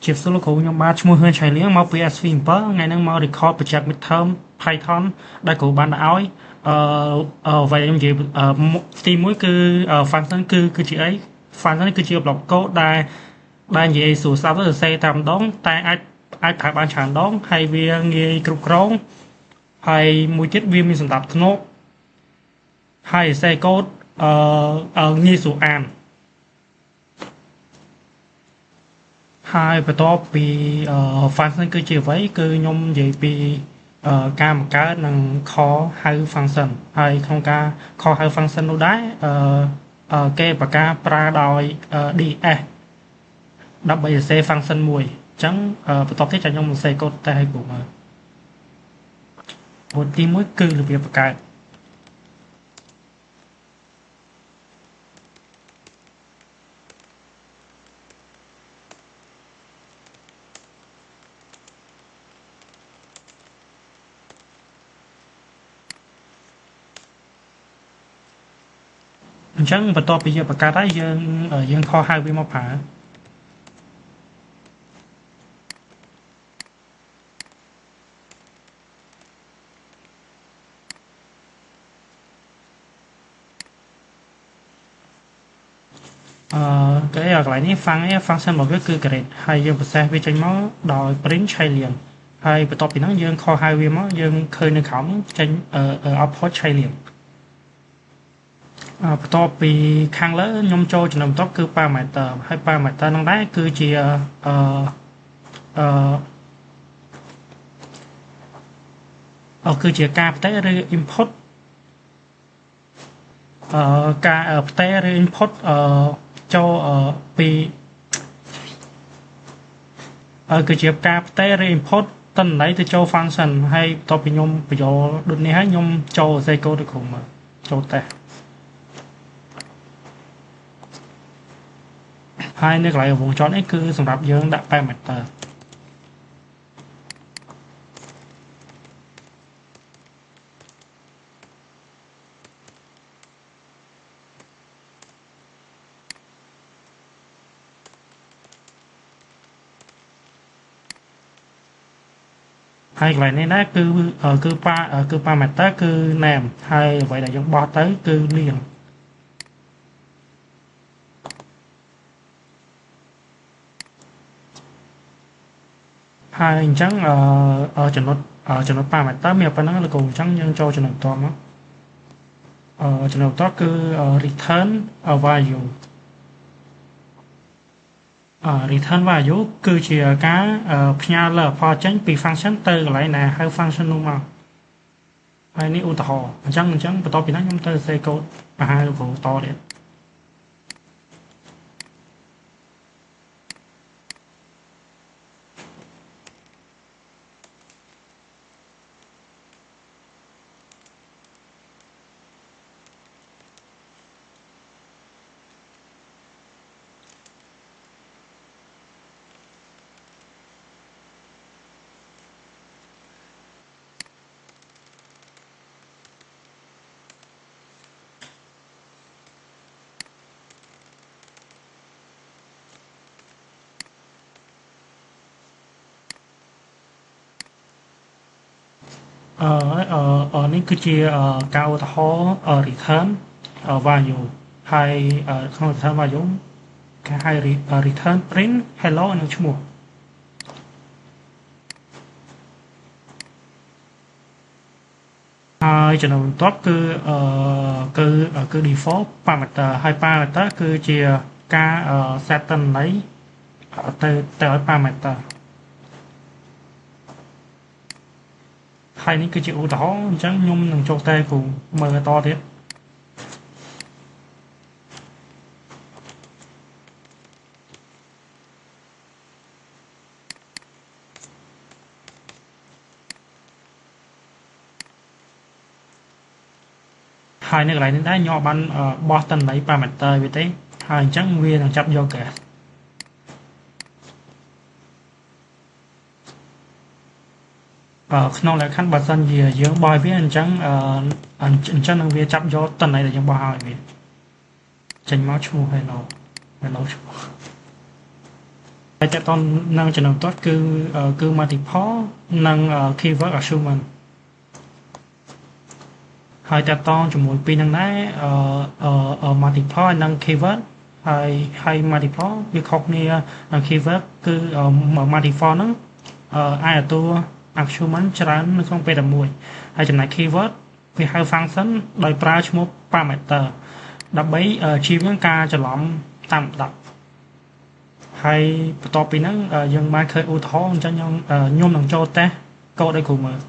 ជាសួរលោកគ្រូខ្ញុំបាទឈ្មោះហ៊ឿនឆៃលៀងមកពី SV7 ថ្ងៃហ្នឹងមក record project midterm Python ដែលគ្រូបានដាក់ឲ្យអ្វីខ្ញុំនិយាយទី1គឺ function គឺជាអី function នេះគឺជា block code ដែលនិយាយស្រួលស្ដាប់ទៅសរសេរតែម្ដងតែអាចប្រើបានច្រើនដងហើយវាងាយគ្រប់គ្រងហើយមួយទៀតវាមានសណ្ដាប់ធ្នាប់ហើយសរសេរកូដងាយស្រួលអានហើយបន្ទាប់ពី function គឺជាអ្វីគឺខ្ញុំនិយាយពីការបង្កើតនិង call ហៅ function ហើយក្នុងការ call ហៅ function នោះដែរគេប្រកាសប្រើដោយ ds ដើម្បីសរសេរ function មួយអញ្ចឹងបន្ទាប់ទៀតចាំខ្ញុំសរសេរកូដតែឲ្យគ្រូមើលទី1គឺរបៀបបង្កើតអញ្ចឹងបន្ទាប់ពីយើងបង្កើតហើយយើងខុសហៅវាមកប្រើគេកន្លែងនេះ function របស់វាគឺ grade ហើយយើង process វាចេញមកដោយ print ឆៃលៀងហើយបន្ទាប់ពីហ្នឹងយើងខុសហៅវាមកយើងឃើញនៅក្រោមចេញ output ឆៃលៀងបន្ទាប់ពីខាងលើខ្ញុំចូលចំណុចបន្ទាប់គឺ parameter ហើយ parameter ហ្នឹងដែរគឺជាគឺជាការផ្ទេរឬ input ការផ្ទេរឬ input ចូលពីគឺជាការផ្ទេរឬ input តន្ន័យទៅចូល function ហើយបន្ទាប់ពីខ្ញុំបញ្ចូលដូចនេះហើយខ្ញុំចូលសរសេរកូដទៅក្រុមមកចូលតេស្តហើយនៅកន្លែងវងចតនេះគឺសម្រាប់យើងដាក់ parameter ហើយកន្លែងនេះណាគឺ parameter គឺ name ហើយអ្វីដែលយើងបោះទៅគឺនាមហើយអញ្ចឹងចំណុច parameter មានប៉ុណ្ណឹងលោកគ្រូអញ្ចឹងយើងចូលចំណុចបន្ទាប់មកចំណុចបន្ទាប់គឺ return value return value គឺជាការផ្ញើលទ្ធផលចេញពី function ទៅកន្លែងណាហៅ function នោះមកហើយនេះឧទាហរណ៍អញ្ចឹងបន្ទាប់ពីហ្នឹងខ្ញុំទៅសរសេរកូដបង្ហាញលោកគ្រូតទៀតនេះគឺជាការឧទាហរណ៍ return value ហើយក្នុង return value គេហៅ return print hello និងឈ្មោះហើយចំណុចបន្ទាប់គឺ default parameter ហើយ parameter គឺជាការ set តន័យទៅឲ្យ parameterហើយនេះគឺជាឧទាហរណ៍អញ្ចឹងខ្ញុំនឹងចូលតែគ្រូមើលតទៀតហើយនៅកន្លែងនេះដែរខ្ញុំបានបោះតន័យ parameter វាទេហើយអញ្ចឹងវានឹងចាប់យក gasក្នុងលក្ខខណ្ឌបើសិនជាយើងបោះវាអញ្ចឹងនឹងវាចាប់យកតន័យដែលយើងបោះឲ្យវាចេញមកឈ្មោះ hello ឈ្មោះ ហើយតើតននឹងចំណុចទាត់គឺ multiple និង keyword assessment ហើយតើតជាមួយពីរនឹងដែរmultiple និង keyword ហើយ multiple វាខុសគ្នានឹង keyword គឺ multiple ហ្នឹងអាចទទួល argument ច្រើននៅក្នុងពេលតែមួយហើយចំណែក keyword វាហៅ function ដោយប្រើឈ្មោះ parameter ដើម្បីជៀសវាងការច្រឡំតាមលំដាប់ហើយបន្ទាប់ពីហ្នឹងយើងបានឃើញឧទាហរណ៍អញ្ចឹងខ្ញុំនឹងចូលតេស្តកូដឲ្យគ្រូមើល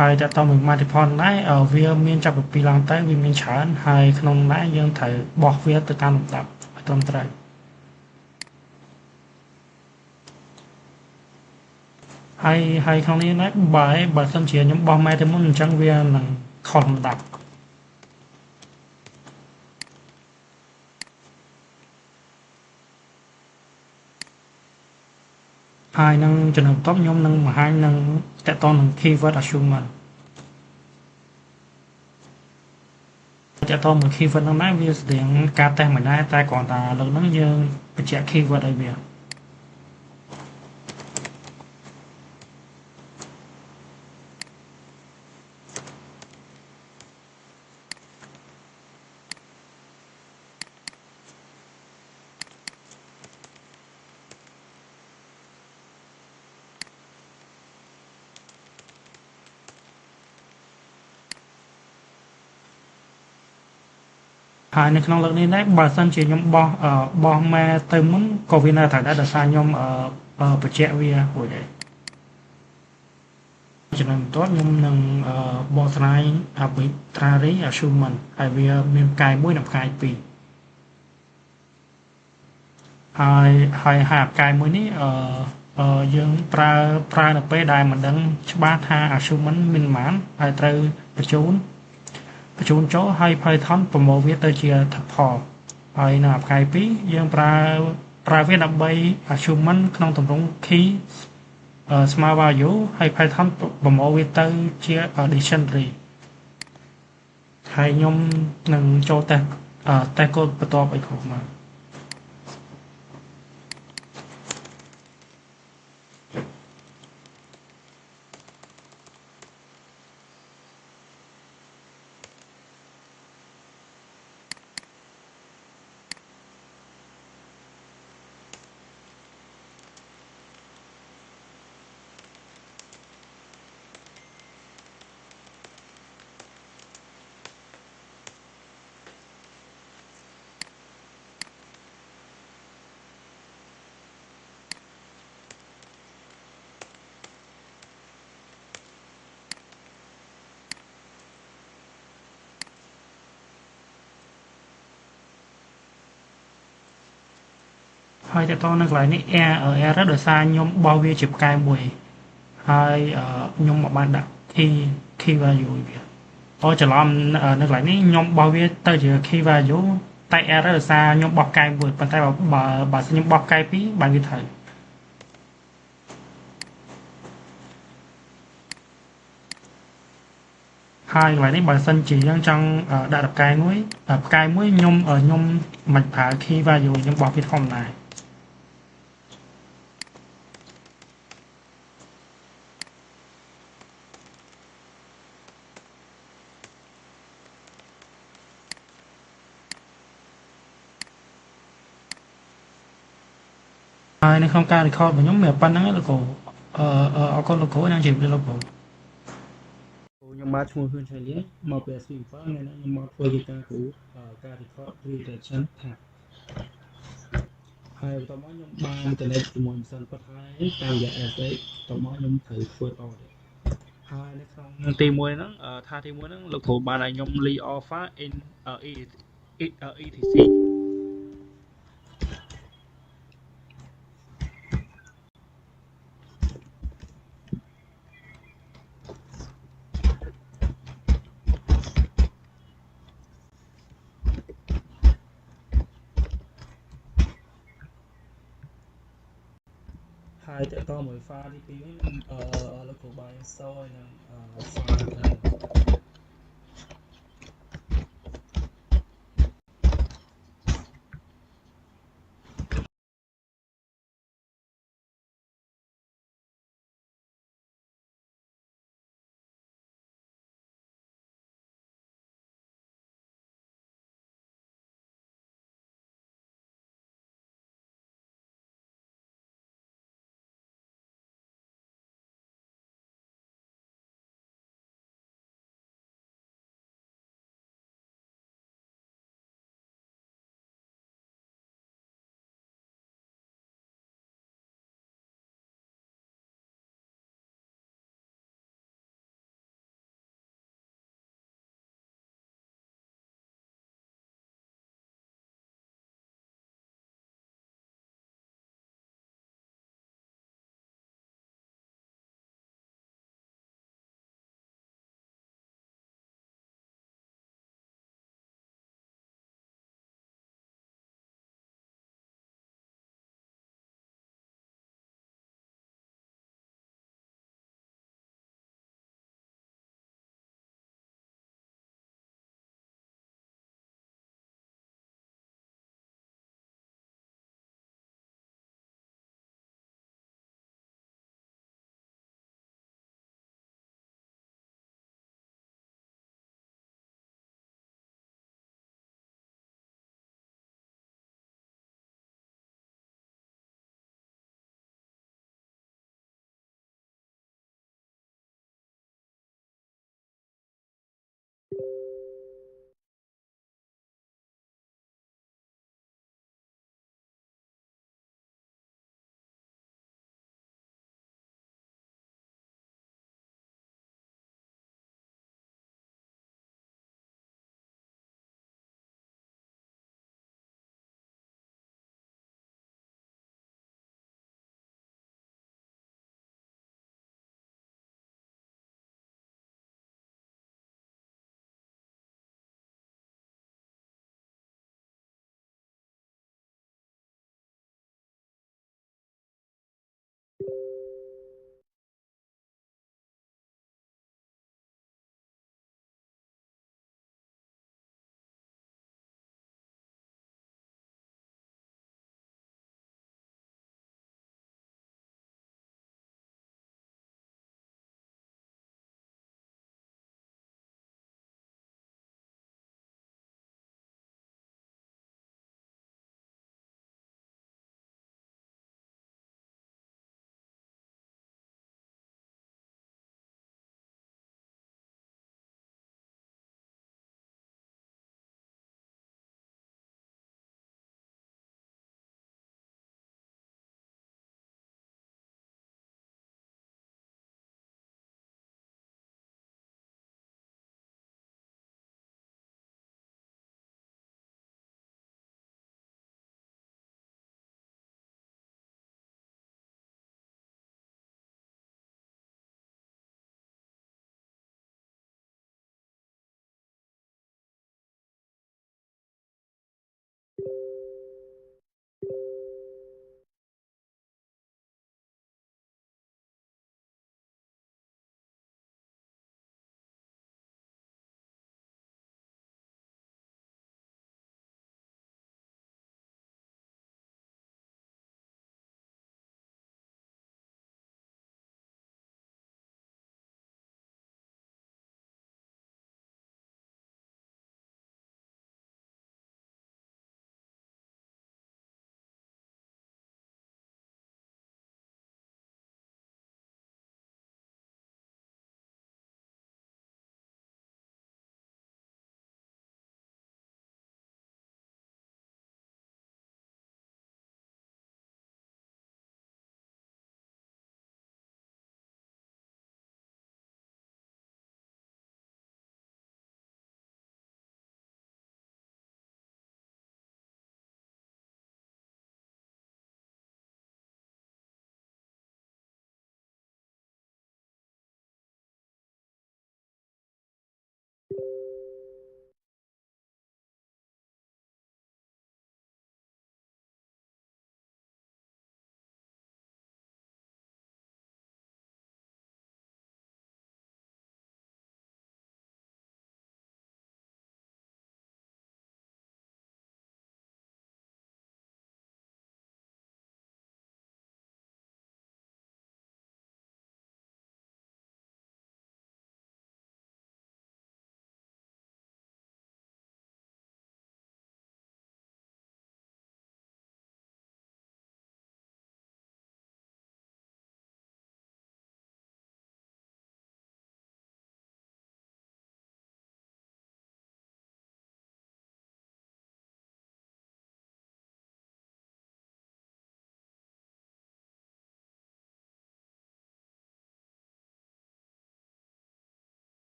ហើយតើតមួយ multiple ដែរវាមានចាប់ពីឡើងទៅវាមានច្រើនហើយក្នុងដែរយើងត្រូវបោះវាទៅតាមលំដាប់ឲ្យត្រឹមត្រូវហើយក្នុងនេះដែរបើសិនជាខ្ញុំបោះម៉ែទៅមុនអញ្ចឹងវានឹងខុសលំដាប់ហើយនឹងចំណុចបន្ទាប់ខ្ញុំនឹងបង្ហាញនឹងតកតនឹង keyword assessment តកតមួយ keyword ហ្នឹងដែរវាស្តៀងការតេស្តមិនដែរតែគ្រាន់តែលើកហ្នឹងយើងបញ្ជាក់ keyword ឲ្យវាហើយនៅក្នុងលើកនេះដែរបើសិនជាខ្ញុំបោះម៉ែទៅមុនក៏វានៅត្រូវដែរដោយសារខ្ញុំបញ្ជាក់វារួចហើយចំណុចបន្ទាប់ខ្ញុំនឹងបកស្រាយ arbitrary assessment ហើយវាមានផ្កាយ1និងផ្កាយ2ហើយផ្កាយមួយនេះយើងប្រើនៅពេលដែលមិនដឹងច្បាស់ថា assessment មានប៉ុន្មានហើយត្រូវបញ្ជូនចូលហើយ Python ប្រមូលវាទៅជាថាផលហើយនៅផ្កាយ2យើងប្រើវាដើម្បី assessment ក្នុងទម្រង់ key small value ហើយ Python ប្រមូលវាទៅជា dictionary ហើយខ្ញុំនឹងចូលតេស្តកូដបន្ទាប់ឲ្យគ្រូមើលហើយតើតនៅកន្លែងនេះ error ដោយសារខ្ញុំបោះវាជាផ្កាយមួយហើយខ្ញុំមកបានដាក់ key value វាច្រឡំនៅកន្លែងនេះខ្ញុំបោះវាទៅជា key value តែ error ដោយសារខ្ញុំបោះផ្កាយមួយប៉ុន្តែបើខ្ញុំបោះផ្កាយពីរបានវាត្រូវហើយកន្លែងនេះបើសិនជាយើងចង់ដាក់ផ្កាយមួយខ្ញុំមិនប្រើ key value ខ្ញុំបោះវាធម្មតា ហើយនៅក្នុងការ record របស់ខ្ញុំមានប៉ុណ្្នឹងឯងលោកគ្រូអរគុណលោកគ្រូនឹងជម្រាបលាលោកគ្រូខ្ញុំបាទឈ្មោះហ៊ឿនឆៃលៀងមកពី SV7 ថ្ងៃនេះខ្ញុំមកធ្វើជាការគ្រូការ record redaction ថាហើយបន្ទាប់មកខ្ញុំបាន connect ជាមួយម៉ាស៊ីនផុតហើយតាមរយៈ SX បន្ទាប់មកខ្ញុំត្រូវធ្វើ audit ហើយនៅក្នុងទី1ហ្នឹងថាទី1ហ្នឹងលោកគ្រូបានឲ្យខ្ញុំ lead alpha in etc hai tựa to mới pha thì cái là của bài sau là pha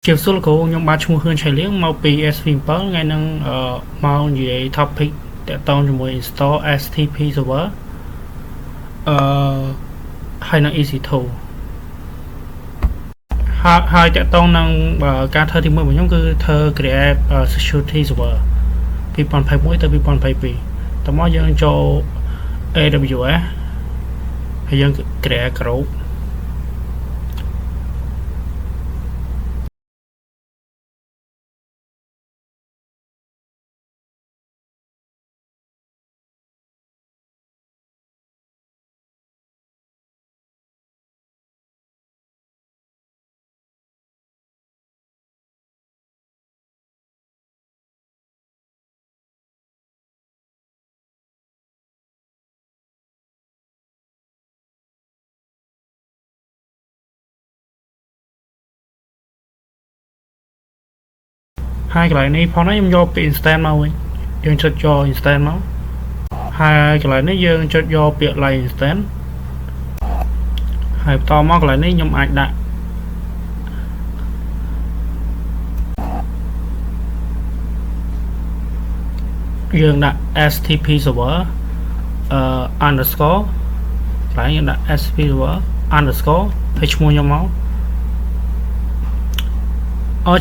ជាសួរលោកគ្រូខ្ញុំបាទឈ្មោះហ៊ឿនឆៃលៀងមកពី SV7 ថ្ងៃហ្នឹងមកនិយាយ topic តាក់ទងជាមួយ install STP server អឺហើយនឹង EC2 ហើយតាក់ទងនឹងការធ្វើទី1របស់ខ្ញុំគឺធ្វើ create security server 2021ទៅ2022តមកយើងចូល AWS ហើយយើង create groupហើយកន្លែងនេះផងណាខ្ញុំយកពី instance មកវិញយើងចុចយក instance មកហើយកន្លែងនេះយើងចុចយកពាក្យ line instance ហើយបន្តមកកន្លែងនេះខ្ញុំអាចដាក់យើងដាក់ STP server underscore កន្លែងយើងដាក់ STP server underscore ហើយឈ្មោះខ្ញុំមក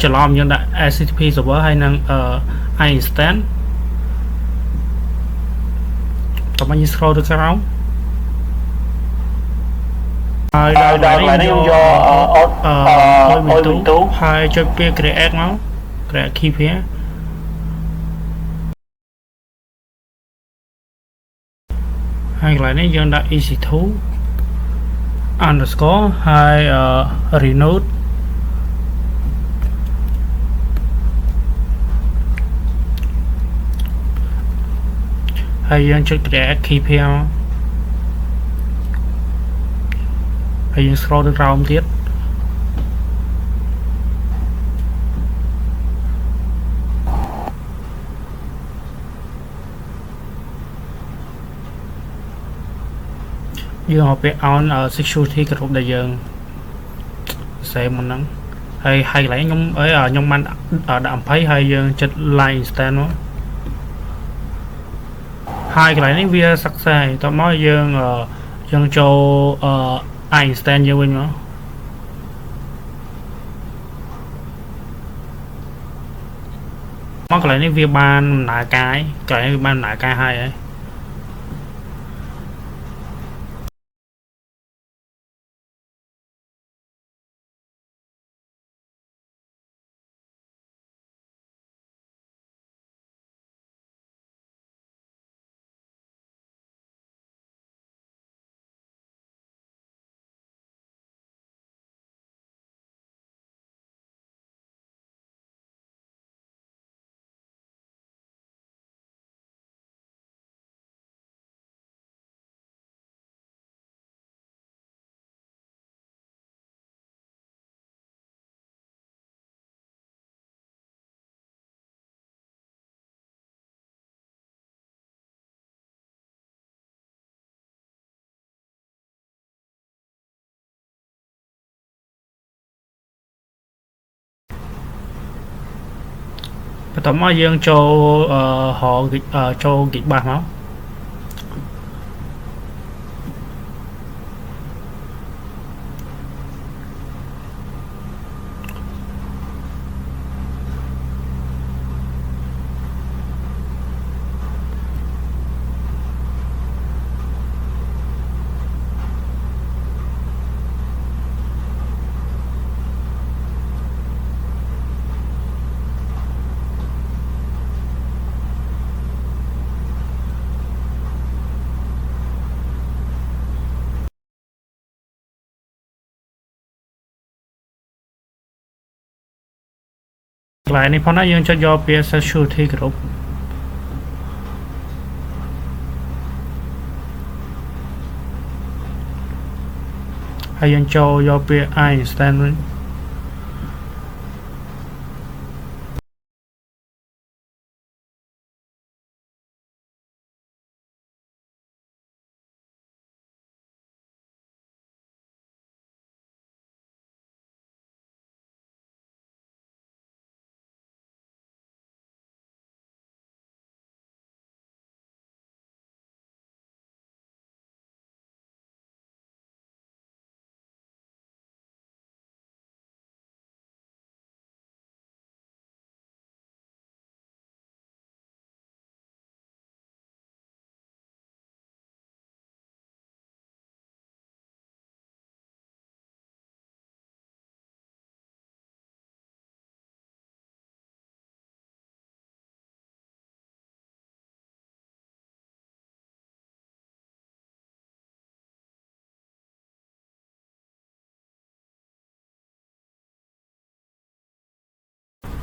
ច្រឡំយើងដាក់ STP server ហើយនឹងinstance តោះមកយើង scroll ទៅក្រោមហើយដល់នេះខ្ញុំយកWindows ហើយចុចពាក្យ create មក create key pair ហើយកន្លែងនេះយើងដាក់ EC2 underscore ហើយ renode ហើយយើងចុច create key pair ហើយយើង scroll ទៅក្រោមទៀតយើងមកពាក្យ on security group ដែលយើងសេមុនហ្នឹងហើយកន្លែងខ្ញុំបានដាក់20ហើយយើងចិត្ត line instance មកហើយកន្លែងនេះវា success តមកយើងចូល instance យើងវិញមកកន្លែងនេះវាបានដំណើរការកន្លែងនេះវាបានដំណើរការហើយកន្បន្ទាប់មកយើងចូលចូល git bash មកកន្លែងនេះផងណាយើងចុចយកពាក្យ security group ហើយយើងចូលយកពាក្យ instance វិញ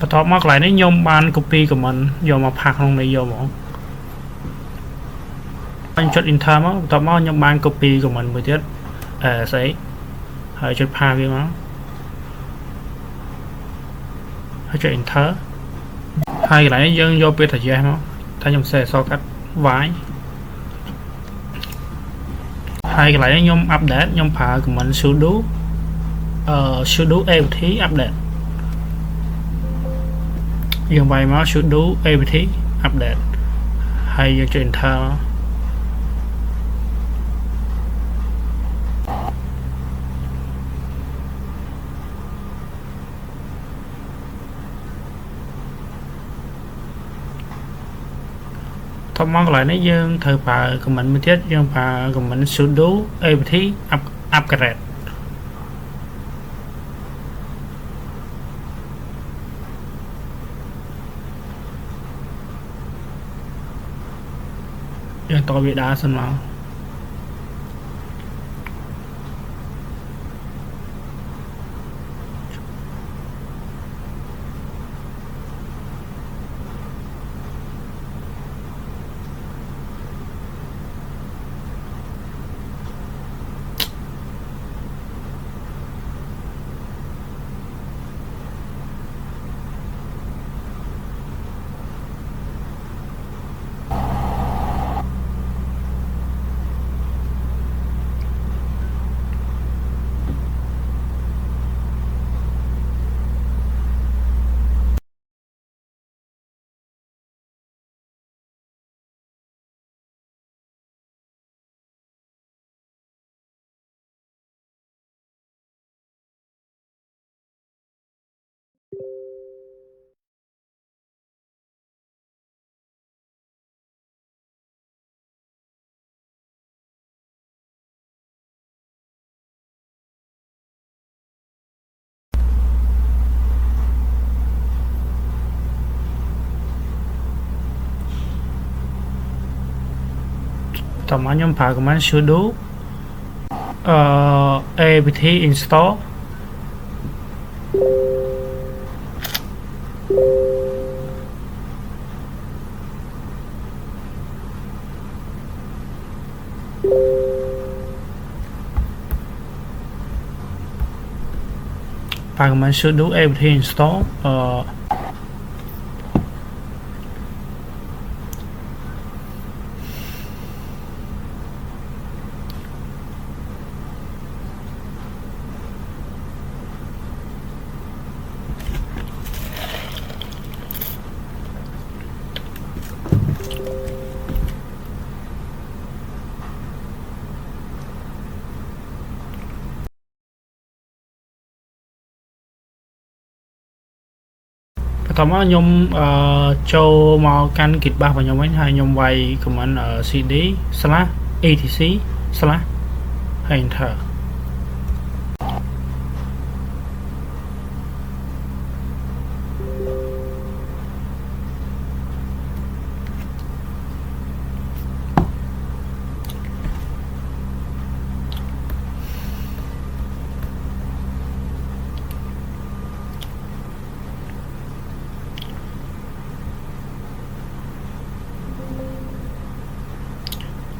បន្ទាប់មកកន្លែងនេះខ្ញុំបាន copy comment យកមកផាសក្នុងនេះយកមកខ្ញុំចុច enter មកបន្ទាប់មកខ្ញុំបាន copy comment មួយទៀតស្អីហើយចុចផាសវាមកហើយចុច enter ហើយកន្លែងនេះយើងយកពាក្យថា yes មកថាខ្ញុំសេអក្សរកាត់ y ហើយកន្លែងនេះខ្ញុំ update ខ្ញុំប្រើ comment sudo sudo apt update យើងវាយមក sudo apt update ហើយយើងចុច enter មកថប់មកកន្លែងនេះយើងត្រូវប្រើ comment មួយទៀតយើងប្រើ comment sudo apt upgrade យើងតវាដើរសិនមកតមកខ្ញុំប្រើ command sudo apt install ប្រើ command sudo apt install បន្ទាប់មកខ្ញុំចូលមកកាន់ Git bash របស់ខ្ញុំវិញហើយខ្ញុំវាយ command cd/etc/ ហើយ enter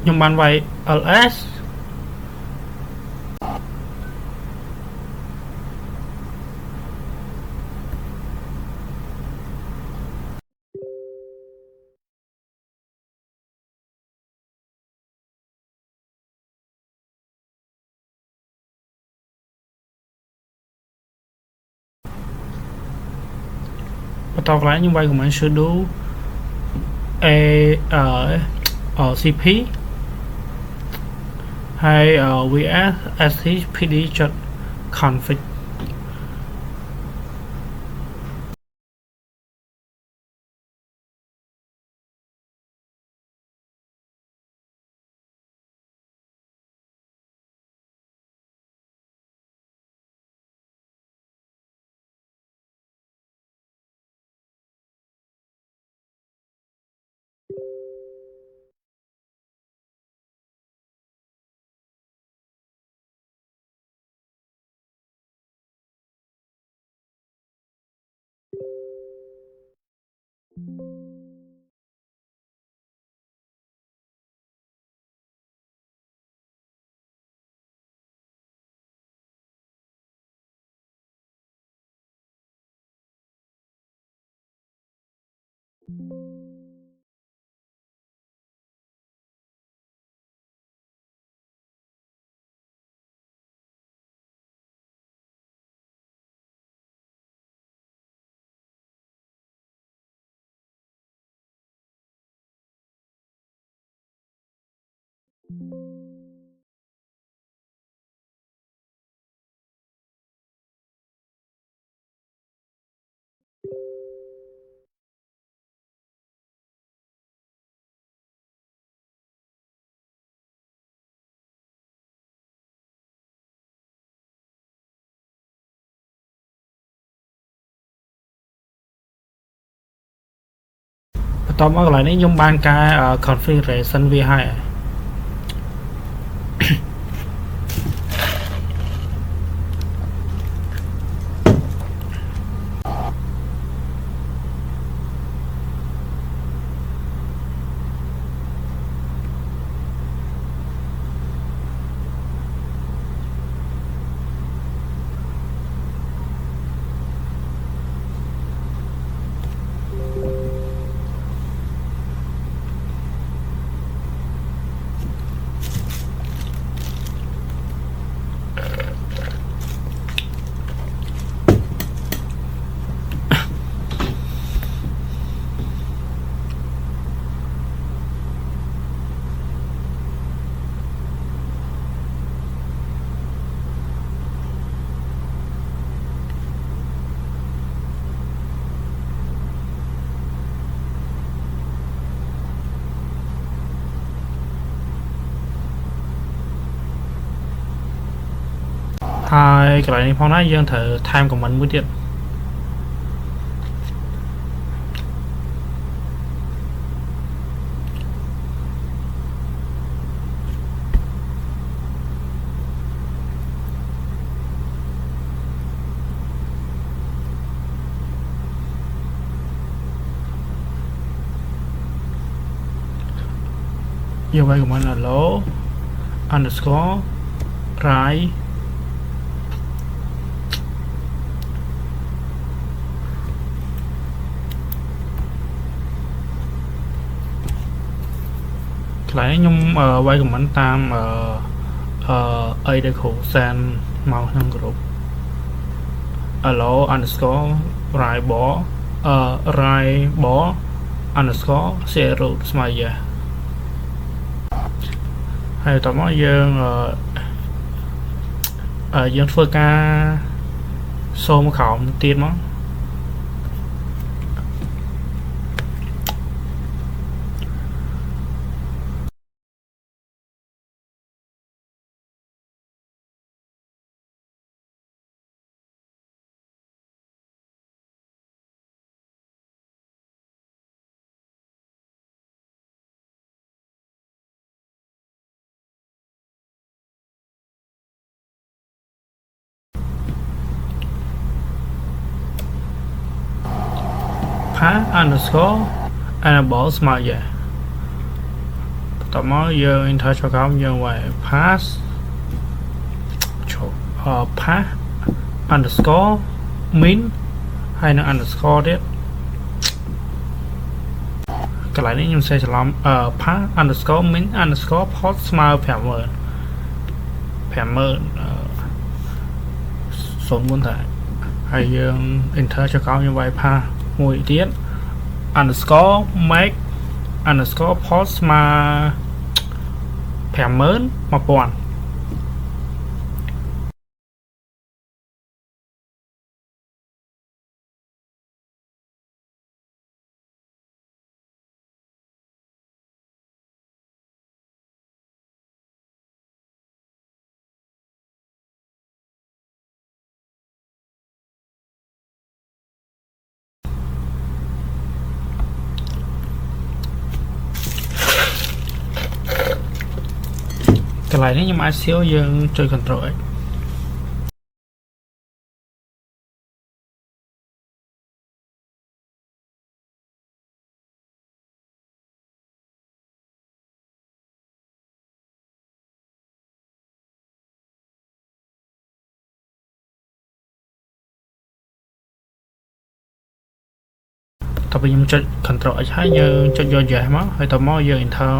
ខ្ញុំបានវាយ ls បន្តកន្លែងខ្ញុំវាយ command sudo cp ហើយ vs stpd.config បន្ទាប់មកកន្លែងនេះខ្ញុំបានកែ configuration វាឲ្យហើយកន្លែងនេះផងដែរយើងត្រូវថែម comment មួយទៀតយើងវាយ comment hello underscore right កន្លែងខ្ញុំវាយ comment តាមអីដែលគ្រូសែនមកក្នុងក្រុម hello underscore right ball right ball underscore 0 ស្មើយ៉ាហើយតមកយើងធ្វើការសូមក្រោមទៀតមកunderscore enable ស្មើយ៉ាតមកយើង enter ចូលក្រោមយើងវាយ pass pass underscore min ហើយនឹង underscore ទៀតកន្លែងនេះខ្ញុំសេច្រឡំpass underscore min underscore port ស្មើ50000 04តែហើយយើង enter ចូលក្រោមយើងវាយ pass មួយទៀត underscore make underscore port ស្មើ50000 1000កន្លែងនេះខ្ញុំអាចសៀវយើងជួយ control X តទៅខ្ញុំចុច Ctrl X ហើយយើងចុចយក yes មកហើយតមកយើង enter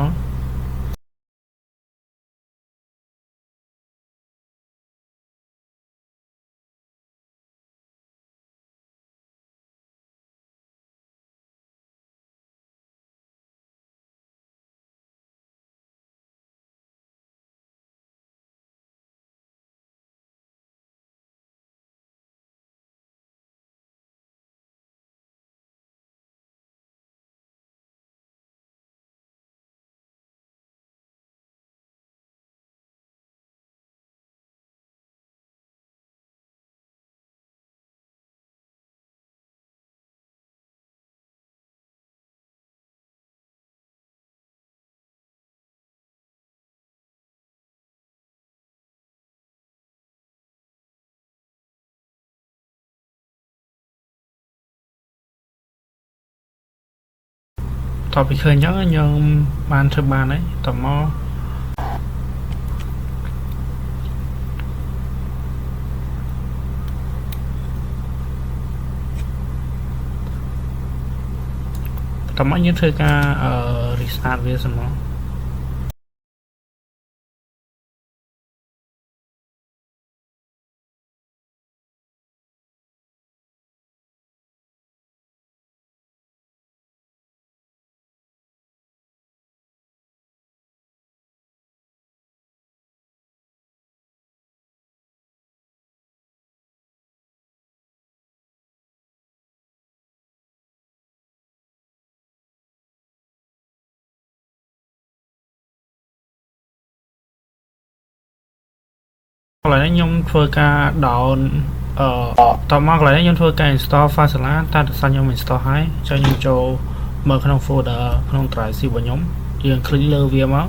តពីឃើញអញ្ចឹងខ្ញុំបានធ្វើបានហើយតមកយើងធ្វើការrestart វាសិនមកកន្លែងនេះខ្ញុំធ្វើការ down តមកកន្លែងនេះខ្ញុំធ្វើការ install Filezilla តែដោយសារខ្ញុំ install ហើយចុះខ្ញុំចូលមើលក្នុង folder ក្នុង drive C របស់ខ្ញុំយើង click លើវាមក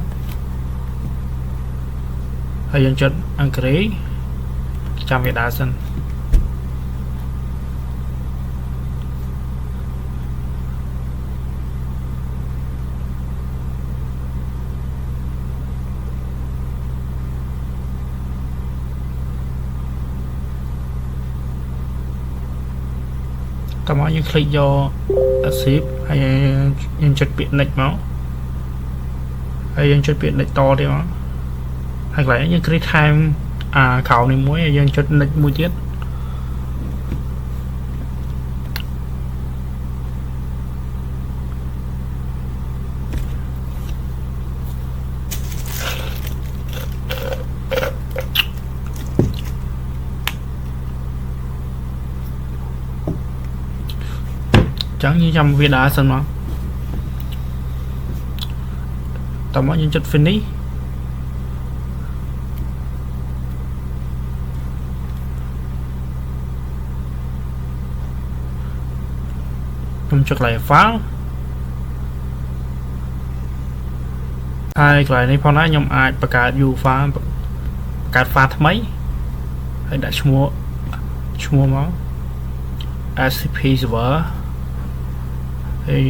ហើយយើងចុច agree ចាំវាដើរសិនតមកយើង click យក accept ហើយយើងចុចពាក្យ next មកហើយយើងចុចពាក្យ next តទៀតមកហើយកន្លែងនេះយើង create time ក្រោមនេះមួយហើយយើងចុច next មួយទៀតចឹងយើងចាំវាដើរសិនមកតមកយើងចុច finish ខ្ញុំចុចកន្លែង file ហើយកន្លែងនេះផងដែរខ្ញុំអាចបង្កើត view file បង្កើត file ថ្មីហើយដាក់ឈ្មោះមក scp server ហើយ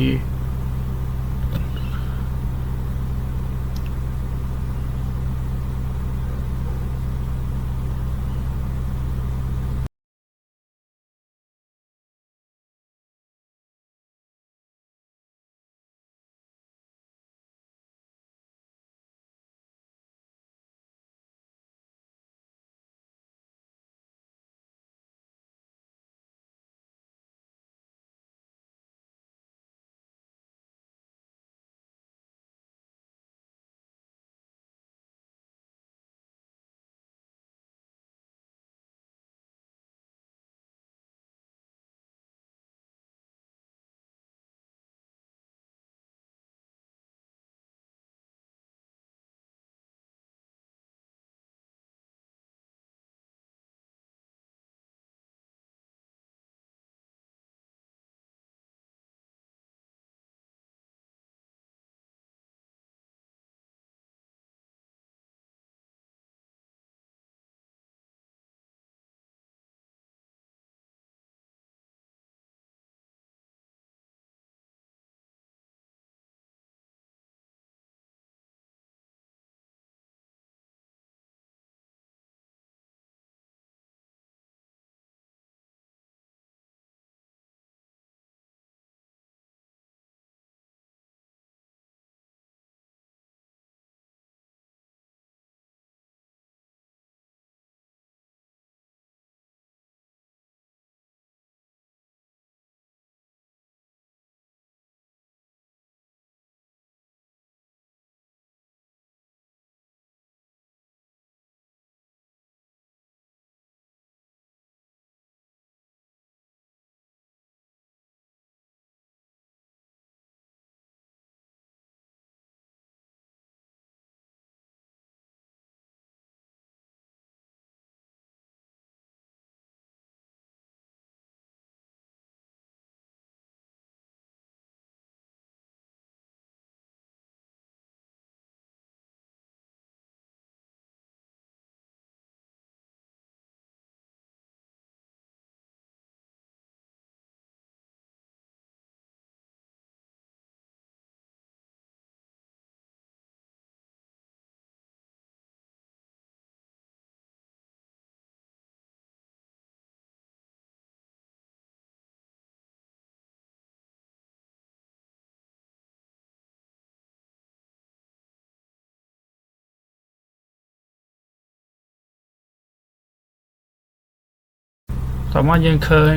ต่อมาយើងឃើញ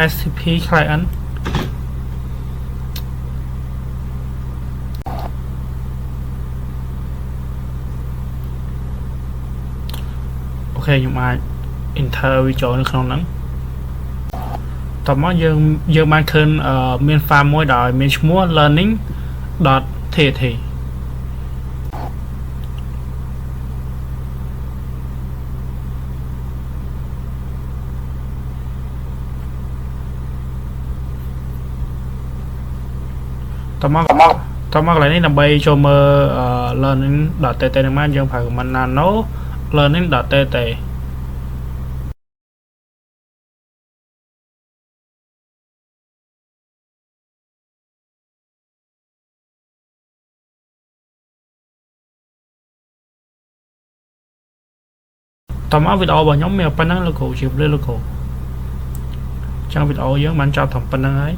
SCP client អូខេខ្ញុំអាច enter វាចូលនៅក្នុងហ្នឹងតោះមកយើងបានឃើញមាន file មួយដោយមានឈ្មោះ learning.tt តោះមកកន្លែងនេះដើម្បីចូលមើល learning.tt នឹងបានយើងប្រើ command nano learning.tt តោះមកវីដេអូរបស់ខ្ញុំមានប៉ុណ្ណឹងលោកគ្រូជម្រាបលាលោកគ្រូចឹងវីដេអូយើងបានចប់ត្រឹមប៉ុណ្្នឹងហើយ